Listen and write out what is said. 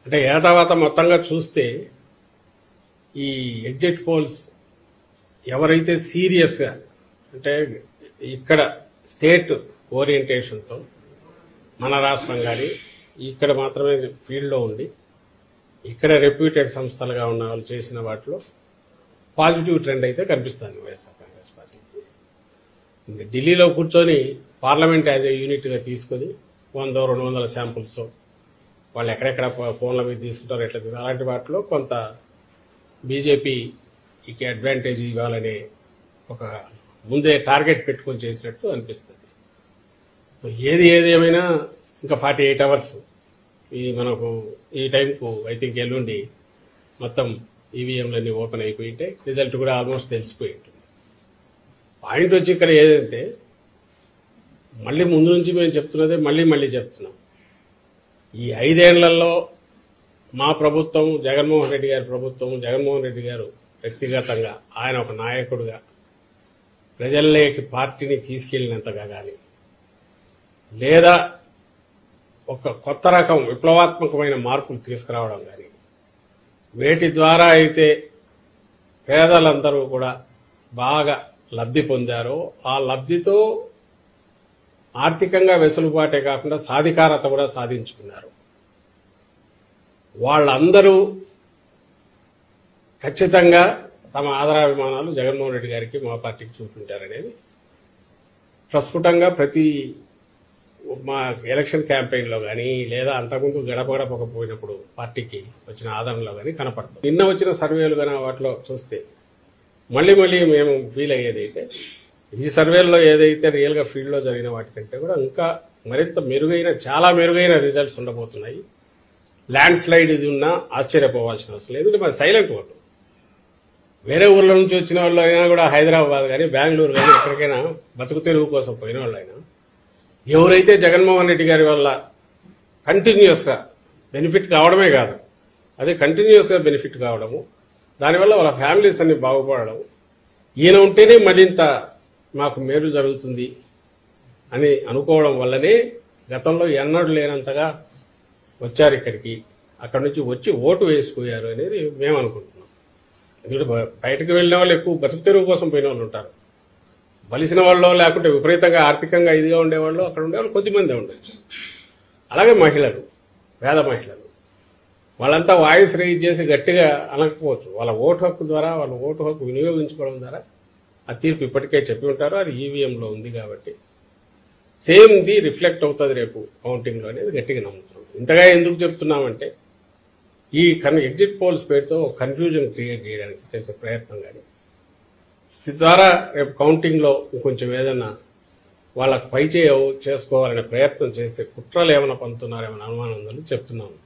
అంటే ఏటావాత మొత్తంగా చూస్తే ఈ ఎగ్జిట్ పోల్స్ ఎవరైతే సీరియస్గా అంటే ఇక్కడ స్టేట్ ఓరియంటేషన్తో మన రాష్ట్రం కానీ ఇక్కడ మాత్రమే ఫీల్డ్లో ఉండి ఇక్కడ రెప్యూటెడ్ సంస్థలుగా ఉన్న వాళ్ళు చేసిన వాటిలో పాజిటివ్ ట్రెండ్ అయితే కనిపిస్తుంది వైఎస్ఆర్ కాంగ్రెస్ పార్టీకి. ఇంకా ఢిల్లీలో కూర్చొని పార్లమెంట్ యాజ్ ఏ యూనిట్గా తీసుకొని 100-200 శాంపుల్స్ వాళ్ళు ఎక్కడెక్కడ ఫోన్ల మీద తీసుకుంటారో ఎట్లా అలాంటి వాటిలో కొంత బీజేపీకి అడ్వాంటేజ్ ఇవ్వాలనే ఒక ముందే టార్గెట్ పెట్టుకొని చేసినట్టు అనిపిస్తుంది. సో ఏది ఏమైనా ఇంకా 48 అవర్స్ ఈ మనకు ఈ టైంకు ఐ థింక్ ఎల్లుండి మొత్తం ఈవీఎంలన్నీ ఓపెన్ అయిపోయింటే రిజల్ట్ కూడా ఆల్మోస్ట్ తెలిసిపోయి ఉంటుంది. పాయింట్ వచ్చి ఇక్కడ ఏదంటే మళ్ళీ ముందు నుంచి మేము చెప్తున్నదే మళ్ళీ చెప్తున్నాం. ఈ 5 ఏళ్లలో మా ప్రభుత్వం జగన్మోహన్ రెడ్డి గారి ప్రభుత్వం జగన్మోహన్ రెడ్డి గారు వ్యక్తిగతంగా ఆయన ఒక నాయకుడిగా ప్రజల్లోకి పార్టీని తీసుకెళ్లినంతగా కానీ లేదా ఒక కొత్త రకం విప్లవాత్మకమైన మార్పులు తీసుకురావడం కానీ వేటి ద్వారా అయితే పేదలందరూ కూడా బాగా లబ్ధి పొందారో ఆ లబ్ధితో ఆర్థికంగా వెసులుబాటే కాకుండా సాధికారత కూడా సాధించుకున్నారు. వాళ్ళందరూ ఖచ్చితంగా తమ ఆదరాభిమానాలు జగన్మోహన్ రెడ్డి గారికి మా పార్టీకి చూపించారనేది ప్రస్ఫుటంగా ప్రతి మా ఎలక్షన్ క్యాంపెయిన్లో కానీ లేదా అంతకుముందు గడపకపోయినప్పుడు పార్టీకి వచ్చిన ఆదరణలో కానీ కనపడుతుంది. నిన్న వచ్చిన సర్వేలు కానీ వాటిలో చూస్తే మళ్ళీ మేము ఫీల్ అయ్యేది అయితే ఈ సర్వేల్లో ఏదైతే రియల్గా ఫీల్డ్లో జరిగిన వాటికంటే కూడా ఇంకా మరింత మెరుగైన చాలా మెరుగైన రిజల్ట్స్ ఉండబోతున్నాయి. ల్యాండ్ స్లైడ్ ఇది ఉన్నా ఆశ్చర్యపోవాల్సిన అవసరం లేదు. మరి సైలెంట్ ఓటు వేరే ఊర్ల నుంచి వచ్చిన వాళ్ళు అయినా కూడా హైదరాబాద్ కానీ బెంగళూరు కానీ ఎక్కడికైనా బతుకు తెరువు కోసం పోయిన వాళ్ళైనా ఎవరైతే జగన్మోహన్ రెడ్డి గారి వల్ల కంటిన్యూస్ గా బెనిఫిట్ కావడమే కాదు అదే కంటిన్యూస్ గా బెనిఫిట్ కావడము దానివల్ల వాళ్ళ ఫ్యామిలీస్ అన్ని బాగుపడడం ఈయన ఉంటేనే మరింత మాకు మేలు జరుగుతుంది అని అనుకోవడం వల్లనే గతంలో ఎన్నడూ లేనంతగా వచ్చారు ఇక్కడికి. అక్కడి నుంచి వచ్చి ఓటు వేసిపోయారు అనేది మేము అనుకుంటున్నాం. ఎందుకంటే బయటకు వెళ్లిన వాళ్ళు ఎక్కువ బతుకు తెరువు కోసం పోయిన వాళ్ళు ఉంటారు. బలిసిన వాళ్ళు లేకుంటే విపరీతంగా ఆర్థికంగా ఇదిగా ఉండేవాళ్ళు అక్కడ ఉండేవాళ్ళు కొద్దిమందే ఉండొచ్చు. అలాగే మహిళలు పేద మహిళలు వాళ్ళంతా వాయిస్ రైజ్ చేసి గట్టిగా అనకపోవచ్చు. వాళ్ళ ఓటు హక్కు ద్వారా వాళ్ళ ఓటు హక్కు వినియోగించుకోవడం ద్వారా ఆ తీర్పు ఇప్పటికే చెప్పి ఉంటారు. అది ఈవీఎంలో ఉంది కాబట్టి సేమ్ ది రిఫ్లెక్ట్ అవుతుంది రేపు కౌంటింగ్లో అనేది గట్టిగా నమ్ముతున్నాం. ఇంతగా ఎందుకు చెప్తున్నామంటే ఈ ఎగ్జిట్ పోల్స్ పేరుతో కన్ఫ్యూజన్ క్రియేట్ చేయడానికి చేసే ప్రయత్నం కానీ ద్వారా రేపు కౌంటింగ్లో కొంచెం ఏదన్నా వాళ్ళకు పై చేసుకోవాలనే ప్రయత్నం చేసే కుట్రలు ఏమైనా పంపుతున్నారేమన్న అనుమానం ఉందని చెప్తున్నాము.